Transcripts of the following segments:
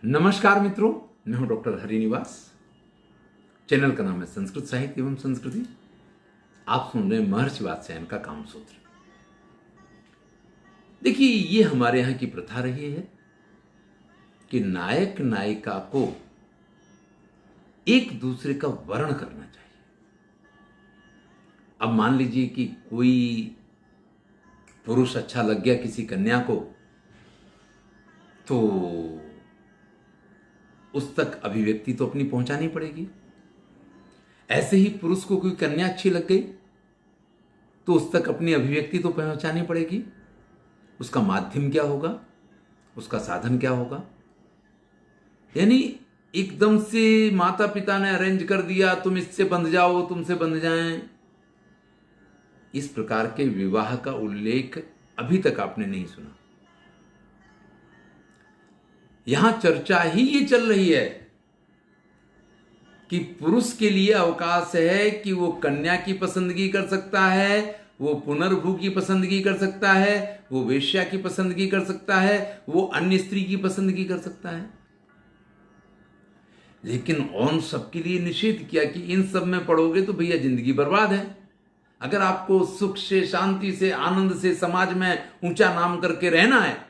नमस्कार मित्रों, मैं हूं डॉक्टर हरिनिवास। चैनल का नाम है संस्कृत साहित्य एवं संस्कृति। आप सुन रहे हैं महर्षि वात्स्यायन का कामसूत्र। देखिए, ये हमारे यहां की प्रथा रही है कि नायक नायिका को एक दूसरे का वर्ण करना चाहिए। अब मान लीजिए कि कोई पुरुष अच्छा लग गया किसी कन्या को, तो उस तक अभिव्यक्ति तो अपनी पहुंचानी पड़ेगी। ऐसे ही पुरुष को कोई कन्या अच्छी लग गई तो उस तक अपनी अभिव्यक्ति तो पहुंचानी पड़ेगी। उसका माध्यम क्या होगा, उसका साधन क्या होगा? यानी एकदम से माता पिता ने अरेंज कर दिया, तुम इससे बंध जाओ, तुमसे बंध जाएं, इस प्रकार के विवाह का उल्लेख अभी तक आपने नहीं सुना। यहां चर्चा ही ये चल रही है कि पुरुष के लिए अवकाश है कि वो कन्या की पसंदगी कर सकता है, वो पुनर्भू की पसंदगी कर सकता है, वो वेश्या की पसंदगी कर सकता है, वो अन्य स्त्री की पसंदगी कर सकता है। लेकिन उन सबके लिए निषेध किया कि इन सब में पड़ोगे तो भैया जिंदगी बर्बाद है। अगर आपको सुख से, शांति से, आनंद से समाज में ऊंचा नाम करके रहना है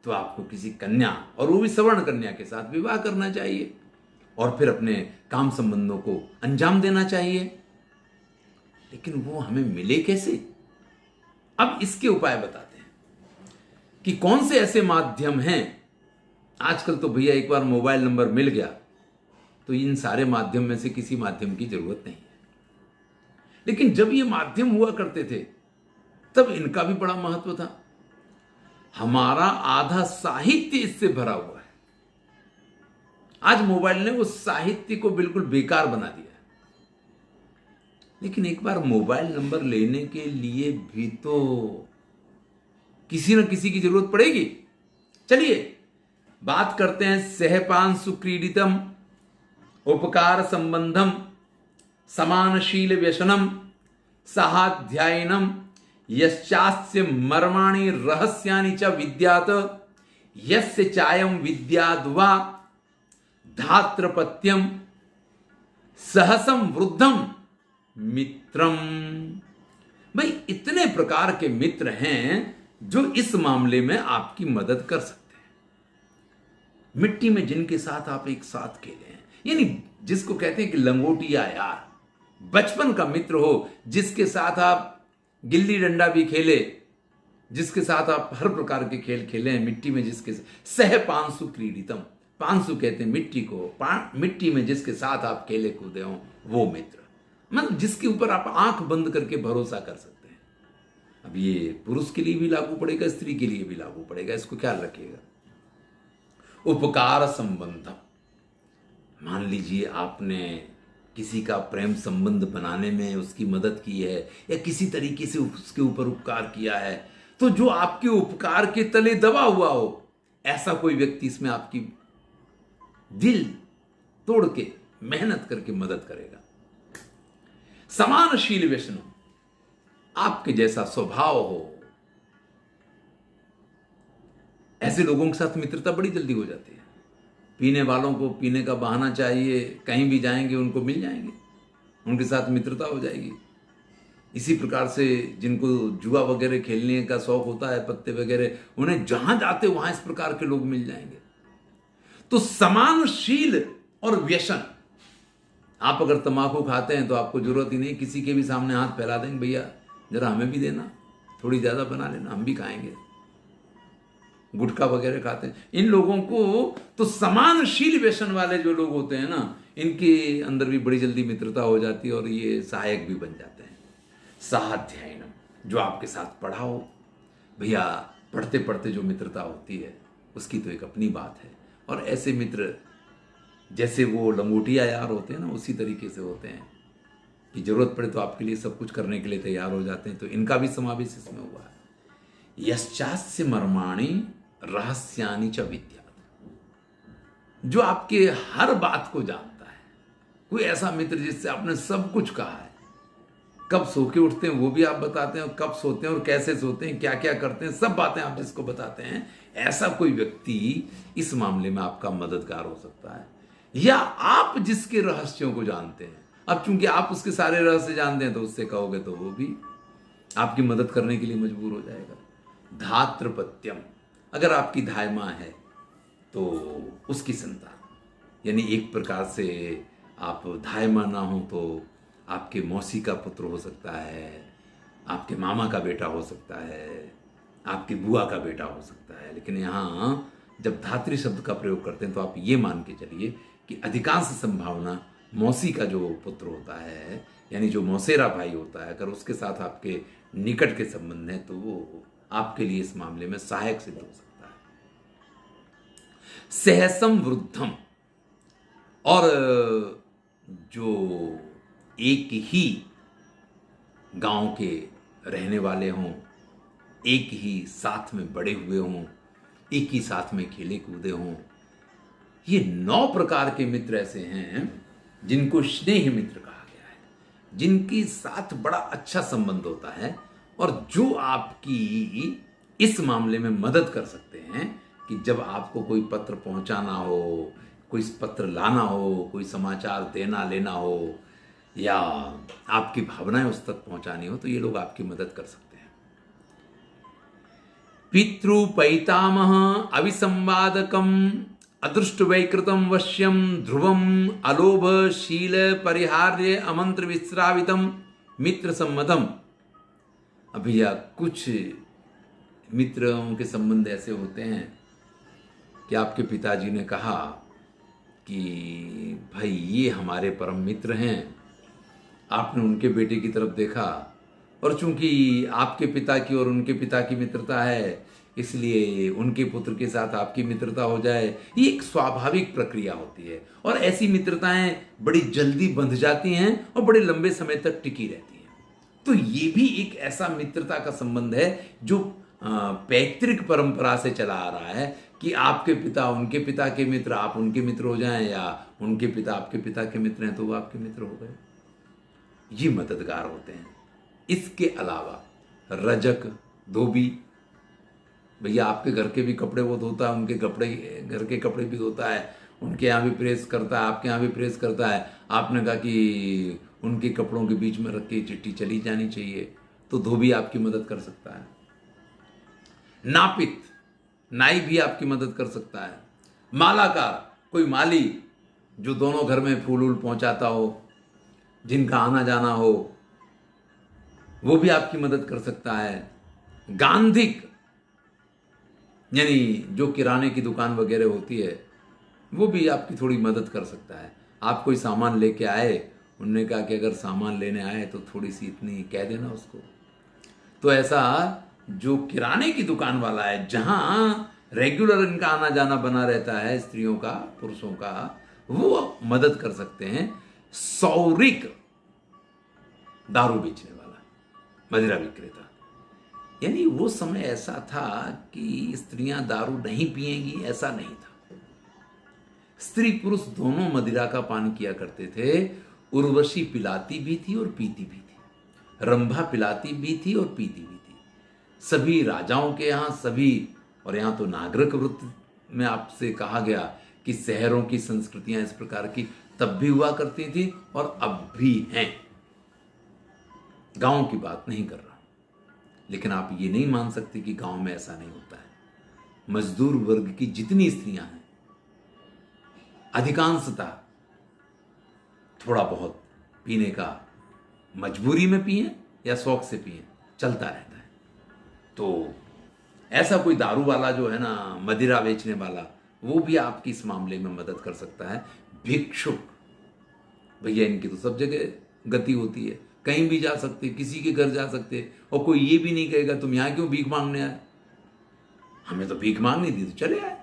तो आपको किसी कन्या, और वो भी सवर्ण कन्या के साथ विवाह करना चाहिए और फिर अपने काम संबंधों को अंजाम देना चाहिए। लेकिन वो हमें मिले कैसे? अब इसके उपाय बताते हैं कि कौन से ऐसे माध्यम हैं। आजकल तो भैया एक बार मोबाइल नंबर मिल गया तो इन सारे माध्यम में से किसी माध्यम की जरूरत नहीं है। लेकिन जब ये माध्यम हुआ करते थे तब इनका भी बड़ा महत्व था। हमारा आधा साहित्य इससे भरा हुआ है। आज मोबाइल ने उस साहित्य को बिल्कुल बेकार बना दिया है। लेकिन एक बार मोबाइल नंबर लेने के लिए भी तो किसी न किसी की जरूरत पड़ेगी। चलिए बात करते हैं सहपांशु क्रीडितम उपकार संबंधम समानशील व्यसनम साहाध्यायनम यश्चास्य मर्माणि रहस्यानि च विद्यात यस्य चायम विद्याद्वा धात्रपत्यम सहसम वृद्धम मित्रम। भाई, इतने प्रकार के मित्र हैं जो इस मामले में आपकी मदद कर सकते हैं। मिट्टी में जिनके साथ आप एक साथ खेले हैं, यानी जिसको कहते हैं कि लंगोटिया यार, बचपन का मित्र हो, जिसके साथ आप गिल्ली डंडा भी खेले, जिसके साथ आप हर प्रकार के खेल खेले हैं, मिट्टी में जिसके सह पांसु क्रीडितम, पांसु कहते हैं मिट्टी को, मिट्टी में जिसके साथ आप खेले कूदे हो वो मित्र, मतलब जिसके ऊपर आप आंख बंद करके भरोसा कर सकते हैं। अब ये पुरुष के लिए भी लागू पड़ेगा, स्त्री के लिए भी लागू पड़ेगा, इसको ख्याल रखिएगा। उपकार संबंधम, मान लीजिए आपने किसी का प्रेम संबंध बनाने में उसकी मदद की है या किसी तरीके से उसके ऊपर उपकार किया है, तो जो आपके उपकार के तले दबा हुआ हो ऐसा कोई व्यक्ति इसमें आपकी दिल तोड़ के मेहनत करके मदद करेगा। समानशील व्यसन, आपके जैसा स्वभाव हो, ऐसे लोगों के साथ मित्रता बड़ी जल्दी हो जाती है। पीने वालों को पीने का बहाना चाहिए, कहीं भी जाएंगे उनको मिल जाएंगे, उनके साथ मित्रता हो जाएगी। इसी प्रकार से जिनको जुआ वगैरह खेलने का शौक होता है, पत्ते वगैरह, उन्हें जहां जाते वहां इस प्रकार के लोग मिल जाएंगे। तो समानशील और व्यसन, आप अगर तंबाकू खाते हैं तो आपको जरूरत ही नहीं, किसी के भी सामने हाथ फैला देंगे, भैया जरा हमें भी देना, थोड़ी ज्यादा बना लेना, हम भी खाएंगे। गुटखा वगैरह खाते हैं, इन लोगों को तो समानशील व्यसन वाले जो लोग होते हैं ना, इनके अंदर भी बड़ी जल्दी मित्रता हो जाती है और ये सहायक भी बन जाते हैं। साहाध्यायनम, जो आपके साथ पढ़ा हो, भैया पढ़ते पढ़ते जो मित्रता होती है उसकी तो एक अपनी बात है। और ऐसे मित्र जैसे वो लंगोटिया यार होते हैं ना, उसी तरीके से होते हैं कि जरूरत पड़े तो आपके लिए सब कुछ करने के लिए तैयार हो जाते हैं। तो इनका भी समावेश इसमें हुआ है। यश्चास्य मर्माणि रहस्यानि च विद्यात्, जो आपके हर बात को जानता है। कोई ऐसा मित्र जिससे आपने सब कुछ कहा है, कब सो के उठते हैं वो भी आप बताते हैं, और कब सोते हैं और कैसे सोते हैं, क्या क्या करते हैं, सब बातें आप जिसको बताते हैं, ऐसा कोई व्यक्ति इस मामले में आपका मददगार हो सकता है। या आप जिसके रहस्यों को जानते हैं, अब चूंकि आप उसके सारे रहस्य जानते हैं तो उससे कहोगे तो वो भी आपकी मदद करने के लिए मजबूर हो जाएगा। धातृपत्यम, अगर आपकी धाय माँ है तो उसकी संतान, यानी एक प्रकार से आप धाय माँ ना हो तो आपके मौसी का पुत्र हो सकता है, आपके मामा का बेटा हो सकता है, आपकी बुआ का बेटा हो सकता है। लेकिन यहाँ जब धात्री शब्द का प्रयोग करते हैं तो आप ये मान के चलिए कि अधिकांश संभावना मौसी का जो पुत्र होता है, यानी जो मौसेरा भाई होता है, अगर उसके साथ आपके निकट के संबंध हैं तो वो आपके लिए इस मामले में सहायक सिद्ध हो सकता है। सहसम वृद्धम, और जो एक ही गांव के रहने वाले हों, एक ही साथ में बड़े हुए हों, एक ही साथ में खेले कूदे हों, ये 9 प्रकार के मित्र ऐसे हैं जिनको स्नेह मित्र कहा गया है, जिनके साथ बड़ा अच्छा संबंध होता है और जो आपकी इस मामले में मदद कर सकते हैं कि जब आपको कोई पत्र पहुंचाना हो, कोई पत्र लाना हो, कोई समाचार देना लेना हो, या आपकी भावनाएं उस तक पहुंचानी हो, तो ये लोग आपकी मदद कर सकते हैं। पितृ पैतामह अविसंवादकम अदृष्ट वैकृतम वश्यम ध्रुवम अलोभ शील परिहार्य अमंत्र विश्रावितम मित्र सम्मतम। अभी या कुछ मित्रों के संबंध ऐसे होते हैं कि आपके पिताजी ने कहा कि भाई ये हमारे परम मित्र हैं, आपने उनके बेटे की तरफ देखा और चूंकि आपके पिता की और उनके पिता की मित्रता है इसलिए उनके पुत्र के साथ आपकी मित्रता हो जाए। ये एक स्वाभाविक प्रक्रिया होती है और ऐसी मित्रताएं बड़ी जल्दी बंध जाती हैं और बड़े लंबे समय तक टिकी रहती हैं। तो ये भी एक ऐसा मित्रता का संबंध है जो पैतृक परंपरा से चला आ रहा है कि आपके पिता उनके पिता के मित्र, आप उनके मित्र हो जाएं, या उनके पिता आपके पिता के मित्र हैं तो वो आपके मित्र हो गए। ये मददगार होते हैं। इसके अलावा रजक, धोबी, भैया आपके घर के भी कपड़े वो धोता है, उनके कपड़े घर के कपड़े भी धोता है, उनके यहाँ भी प्रेस करता है, आपके यहाँ भी प्रेस करता है। आपने कहा कि उनके कपड़ों के बीच में रख के चिट्ठी चली जानी चाहिए, तो धोबी आपकी मदद कर सकता है। नापित, नाई भी आपकी मदद कर सकता है। मालाकार, कोई माली जो दोनों घर में फूल वूल पहुंचाता हो, जिनका आना जाना हो, वो भी आपकी मदद कर सकता है। गांधिक, यानी जो किराने की दुकान वगैरह होती है वो भी आपकी थोड़ी मदद कर सकता है। आप कोई सामान लेके आए, उनने कहा कि अगर सामान लेने आए तो थोड़ी सी इतनी कह देना उसको। तो ऐसा जो किराने की दुकान वाला है, जहां रेगुलर इनका आना जाना बना रहता है स्त्रियों का, पुरुषों का, वो मदद कर सकते हैं। सौरिक, दारू बेचने वाला, मदिरा विक्रेता, यानी वो समय ऐसा था कि स्त्रियां दारू नहीं पिएंगी ऐसा नहीं था। स्त्री पुरुष दोनों मदिरा का पान किया करते थे। उर्वशी पिलाती भी थी और पीती भी थी, रंभा पिलाती भी थी और पीती भी थी। सभी राजाओं के यहाँ सभी, और यहाँ तो नागरिक वृत्ति में आपसे कहा गया कि शहरों की संस्कृतियां इस प्रकार की तब भी हुआ करती थी और अब भी हैं। गांव की बात नहीं कर रहा, लेकिन आप ये नहीं मान सकते कि गांव में ऐसा नहीं होता है। मजदूर वर्ग की जितनी स्त्रियां हैं, अधिकांशता थोड़ा बहुत पीने का, मजबूरी में पिए या शौक से पिए, चलता रहता है। तो ऐसा कोई दारू वाला जो है ना, मदिरा बेचने वाला, वो भी आपकी इस मामले में मदद कर सकता है। भिक्षुक, भैया इनकी तो सब जगह गति होती है, कहीं भी जा सकते, किसी के घर जा सकते, और कोई ये भी नहीं कहेगा तुम यहां क्यों भीख मांगने आए, हमें तो भीख मांगनी थी तो चले आए।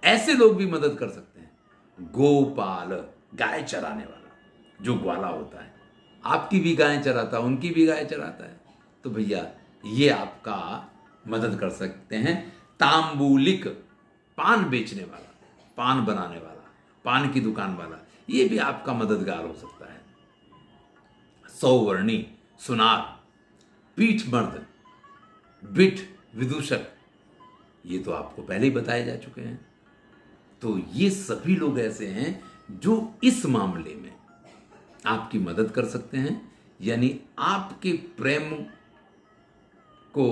ऐसे लोग भी मदद कर सकते हैं। गोपाल, गाय चराने वाला, जो ग्वाला होता है, आपकी भी गाय चराता है, उनकी भी गाय चराता है, तो भैया ये आपका मदद कर सकते हैं। तांबूलिक, पान बेचने वाला, पान बनाने वाला, पान की दुकान वाला, ये भी आपका मददगार हो सकता है। सौवर्णी, सुनार, पीठ मर्द, बिठ विदूषक, ये तो आपको पहले ही बताए जा चुके हैं। तो ये सभी लोग ऐसे हैं जो इस मामले में आपकी मदद कर सकते हैं, यानी आपके प्रेम को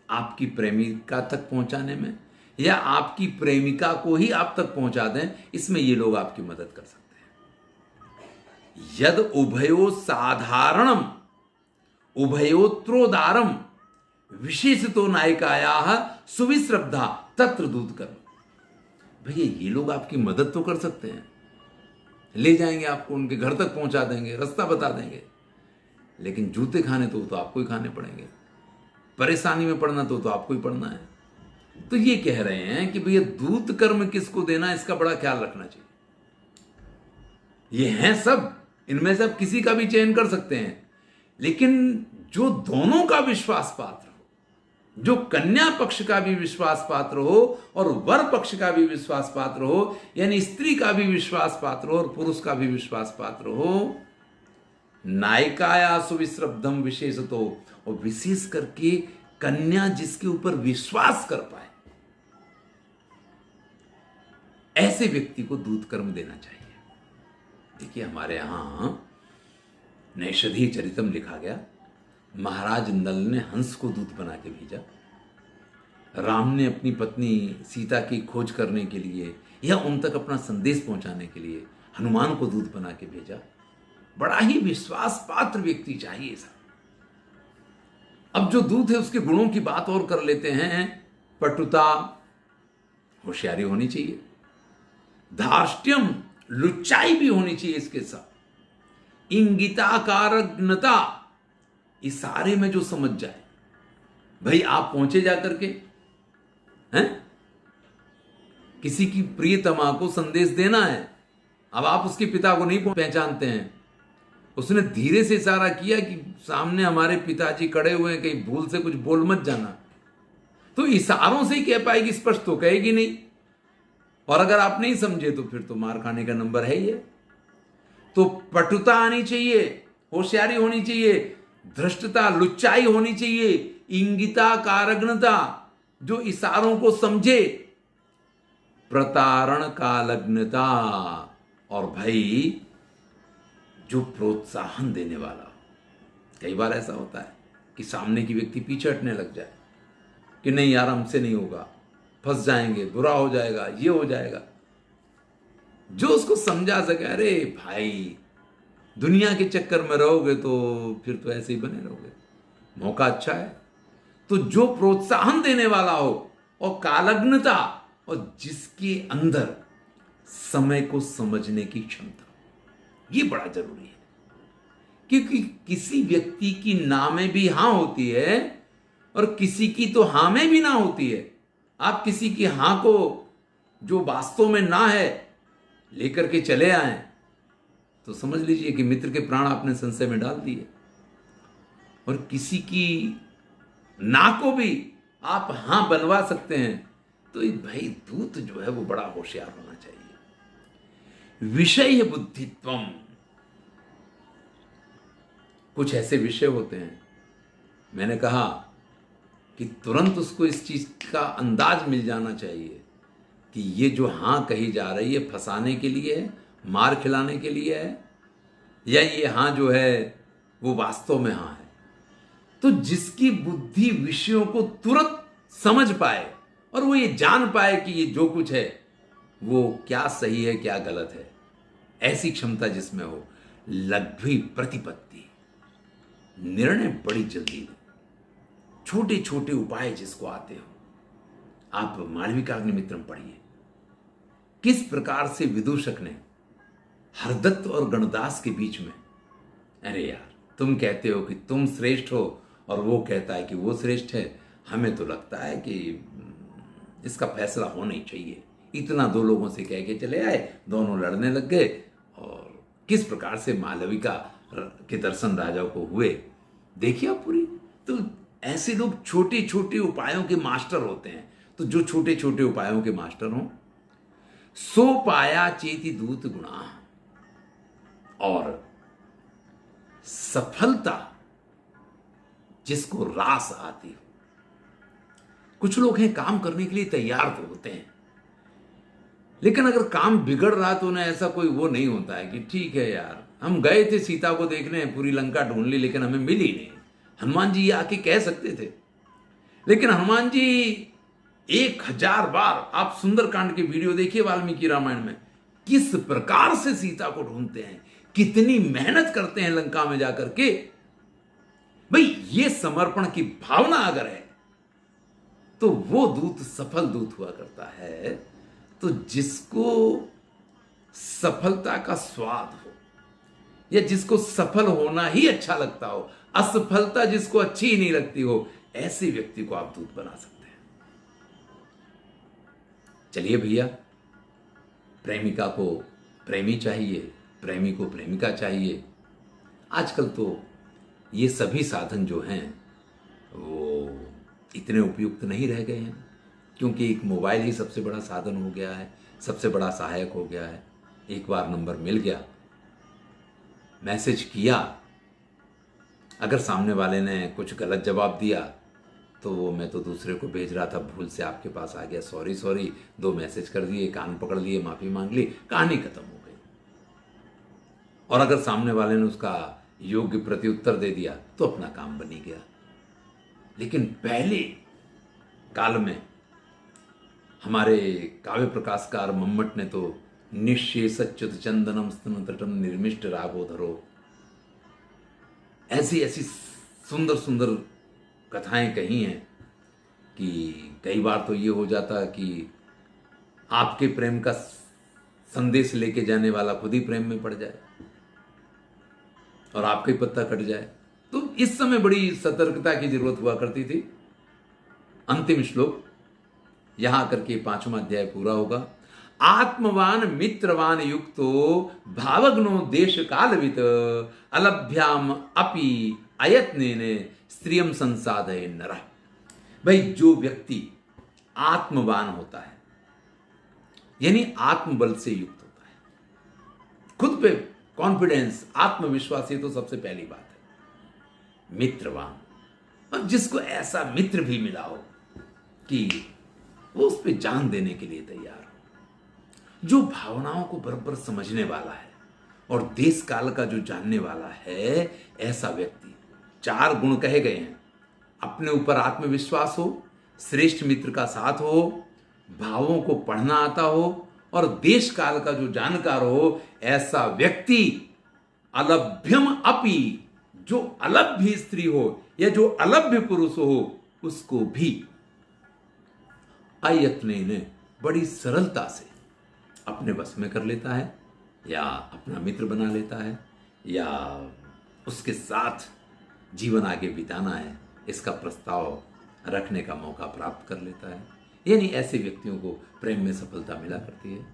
आपकी प्रेमिका तक पहुंचाने में, या आपकी प्रेमिका को ही आप तक पहुंचा दें, इसमें ये लोग आपकी मदद कर सकते हैं। यद उभयो साधारणम उभयोत्रोदारम विशेषतो नायिकायाः सुविश्रद्धा तत्र दूतकर्म। भैया ये लोग आपकी मदद तो कर सकते हैं, ले जाएंगे आपको, उनके घर तक पहुंचा देंगे, रास्ता बता देंगे, लेकिन जूते खाने तो आपको ही खाने पड़ेंगे, परेशानी में पड़ना तो आपको ही पड़ना है। तो ये कह रहे हैं कि भैया दूत कर्म किसको देना, इसका बड़ा ख्याल रखना चाहिए। ये हैं सब, इनमें से आप किसी का भी चयन कर सकते हैं, लेकिन जो दोनों का विश्वास पात्र हो, जो कन्या पक्ष का भी विश्वास पात्र हो और वर पक्ष का भी विश्वास पात्र हो, यानी स्त्री का भी विश्वास पात्र हो और पुरुष का भी विश्वास पात्र हो, नायिकाया सुविश्रब्धम विशेषतो, और विशेष करके कन्या जिसके ऊपर विश्वास कर पाए, ऐसे व्यक्ति को दूत कर्म देना चाहिए। देखिए हमारे यहां नैषधीय चरितम लिखा गया, महाराज नल ने हंस को दूत बना के भेजा, राम ने अपनी पत्नी सीता की खोज करने के लिए या उन तक अपना संदेश पहुंचाने के लिए हनुमान को दूत बना के भेजा। बड़ा ही विश्वास पात्र व्यक्ति चाहिए सर। अब जो दूत है उसके गुणों की बात और कर लेते हैं। पटुता, होशियारी होनी चाहिए, धार्ष्ट्यम, लुच्चाई भी होनी चाहिए इसके साथ, इंगिताकारज्ञता, इशारे में जो समझ जाए। भाई आप पहुंचे जाकर के हैं, किसी की प्रियतमा को संदेश देना है, अब आप उसके पिता को नहीं पहचानते हैं, उसने धीरे से इशारा किया कि सामने हमारे पिताजी खड़े हुए हैं, कहीं भूल से कुछ बोल मत जाना, तो इशारों से ही कह पाएगी, स्पष्ट तो कहेगी नहीं। और अगर आप नहीं समझे तो फिर तो मार खाने का नंबर है ही है। तो पटुता आनी चाहिए, होशियारी होनी चाहिए, धृष्टता, लुच्चाई होनी चाहिए, इंगिता कारग्नता, जो इशारों को समझे, प्रतारण कालग्नता, और भाई जो प्रोत्साहन देने वाला। कई बार ऐसा होता है कि सामने की व्यक्ति पीछे हटने लग जाए कि नहीं यार हमसे नहीं होगा, फंस जाएंगे, बुरा हो जाएगा, ये हो जाएगा। जो उसको समझा सके, अरे भाई दुनिया के चक्कर में रहोगे तो फिर तो ऐसे ही बने रहोगे, मौका अच्छा है। तो जो प्रोत्साहन देने वाला हो और कालग्नता, और जिसके अंदर समय को समझने की क्षमता, ये बड़ा जरूरी है। क्योंकि किसी व्यक्ति की ना में भी हां होती है और किसी की तो हां में भी ना होती है। आप किसी की हां को जो वास्तव में ना है लेकर के चले आए तो समझ लीजिए कि मित्र के प्राण आपने संशय में डाल दिए। और किसी की ना को भी आप हां बनवा सकते हैं, तो भाई दूत जो है वो बड़ा होशियार होना चाहिए। विषय बुद्धित्वम, कुछ ऐसे विषय होते हैं, मैंने कहा कि तुरंत उसको इस चीज का अंदाज मिल जाना चाहिए कि ये जो हां कही जा रही है फंसाने के लिए है, मार खिलाने के लिए है, या ये हां जो है वो वास्तव में हां है। तो जिसकी बुद्धि विषयों को तुरंत समझ पाए और वो ये जान पाए कि ये जो कुछ है वो क्या सही है क्या गलत है, ऐसी क्षमता जिसमें हो, लघ्वी प्रतिपत्ति, निर्णय बड़ी जल्दी लो, छोटे छोटे उपाय जिसको आते हो। आप मालविकाग्निमित्रम पढ़िए, किस प्रकार से विदूषक ने हरदत्त और गणदास के बीच में, अरे यार तुम कहते हो कि तुम श्रेष्ठ हो और वो कहता है कि वो श्रेष्ठ है, हमें तो लगता है कि इसका फैसला होना ही चाहिए, इतना दो लोगों से कह के चले आए, दोनों लड़ने लग गए। और किस प्रकार से मालविका के दर्शन राजा को हुए, देखिए आप पूरी। तो ऐसे लोग छोटे छोटे उपायों के मास्टर होते हैं। तो जो छोटे छोटे उपायों के मास्टर हों, सो पाया चेति दूत गुणा, और सफलता जिसको रास आती हो। कुछ लोग हैं काम करने के लिए तैयार तो होते हैं, लेकिन अगर काम बिगड़ रहा तो उन्हें ऐसा कोई वो नहीं होता है कि ठीक है यार, हम गए थे सीता को देखने, पूरी लंका ढूंढ ली लेकिन हमें मिली नहीं। हनुमान जी ये आके कह सकते थे, लेकिन हनुमान जी 1000 बार, आप सुंदरकांड के वीडियो देखिए वाल्मीकि रामायण में, किस प्रकार से सीता को ढूंढते हैं, कितनी मेहनत करते हैं लंका में जाकर के। भाई ये समर्पण की भावना अगर है तो वो दूत सफल दूत हुआ करता है। तो जिसको सफलता का स्वाद हो, या जिसको सफल होना ही अच्छा लगता हो, असफलता जिसको अच्छी ही नहीं लगती हो, ऐसे व्यक्ति को आप दूत बना सकते हैं। चलिए भैया, प्रेमिका को प्रेमी चाहिए, प्रेमी को प्रेमिका चाहिए। आजकल तो ये सभी साधन जो हैं वो इतने उपयुक्त नहीं रह गए हैं, क्योंकि एक मोबाइल ही सबसे बड़ा साधन हो गया है, सबसे बड़ा सहायक हो गया है। एक बार नंबर मिल गया, मैसेज किया, अगर सामने वाले ने कुछ गलत जवाब दिया तो वो मैं तो दूसरे को भेज रहा था, भूल से आपके पास आ गया, सॉरी सॉरी, 2 मैसेज कर दिए, कान पकड़ लिए, माफी मांग ली, कहानी खत्म हो गई। और अगर सामने वाले ने उसका योग्य प्रत्युत्तर दे दिया तो अपना काम बनी गया। लेकिन पहले काल में हमारे काव्य प्रकाशकार मम्मट ने तो निशेषच्युत चंदनम स्तन तटम निर्मिष्ट रागोधरो, ऐसी ऐसी सुंदर सुंदर कथाएं कही हैं कि कई बार तो ये हो जाता कि आपके प्रेम का संदेश लेके जाने वाला खुद ही प्रेम में पड़ जाए और आपका ही पत्ता कट जाए। तो इस समय बड़ी सतर्कता की जरूरत हुआ करती थी। अंतिम श्लोक, यहां आकर के 5वां अध्याय पूरा होगा। आत्मवान मित्रवान युक्तो भावग्नो देश कालवित अलभ्याम अपि अयत्नेने स्त्रियम संसाधय नरः। भाई जो व्यक्ति आत्मवान होता है, यानी आत्मबल से युक्त होता है, खुद पे कॉन्फिडेंस, आत्मविश्वास, ये तो सबसे पहली बात है। मित्रवान, और जिसको ऐसा मित्र भी मिला हो कि वो उस पे जान देने के लिए तैयार हो, जो भावनाओं को बराबर समझने वाला है और देश काल का जो जानने वाला है, ऐसा व्यक्ति। 4 गुण कहे गए हैं। अपने ऊपर आत्मविश्वास हो, श्रेष्ठ मित्र का साथ हो, भावों को पढ़ना आता हो और देश काल का जो जानकार हो, ऐसा व्यक्ति। अलभ्यम अपि, जो अलभ्य स्त्री हो या जो अलभ्य पुरुष हो, उसको भी अयत्नेन, बड़ी सरलता से अपने बस में कर लेता है, या अपना मित्र बना लेता है, या उसके साथ जीवन आगे बिताना है, इसका प्रस्ताव रखने का मौका प्राप्त कर लेता है। यानी ऐसे व्यक्तियों को प्रेम में सफलता मिला करती है।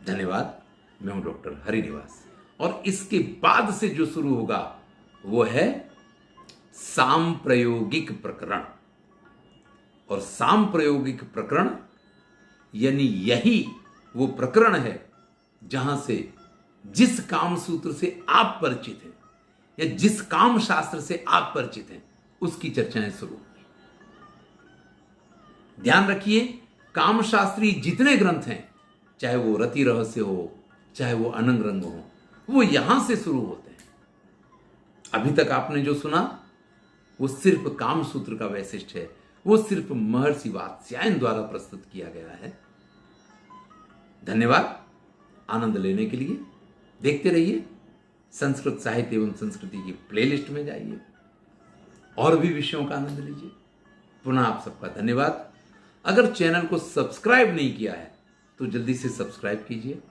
धन्यवाद। मैं हूं डॉक्टर हरिनिवास, और इसके बाद से जो शुरू होगा वो है सांप्रयोगिक प्रकरण। और सांप्रयोगिक प्रकरण यानी यही वो प्रकरण है जहां से जिस काम सूत्र से आप परिचित हैं या जिस काम शास्त्र से आप परिचित हैं, उसकी चर्चाएं शुरू होंगी। ध्यान रखिए, काम शास्त्री जितने ग्रंथ हैं, चाहे वो रति रहस्य हो, चाहे वो अनंग रंग हो, वो यहां से शुरू होते हैं। अभी तक आपने जो सुना वो सिर्फ काम सूत्र का वैशिष्ट है, वो सिर्फ महर्षि वात्स्यायन द्वारा प्रस्तुत किया गया है। धन्यवाद। आनंद लेने के लिए देखते रहिए संस्कृत साहित्य एवं संस्कृति की प्लेलिस्ट में जाइए और भी विषयों का आनंद लीजिए। पुनः आप सबका धन्यवाद। अगर चैनल को सब्सक्राइब नहीं किया है तो जल्दी से सब्सक्राइब कीजिए।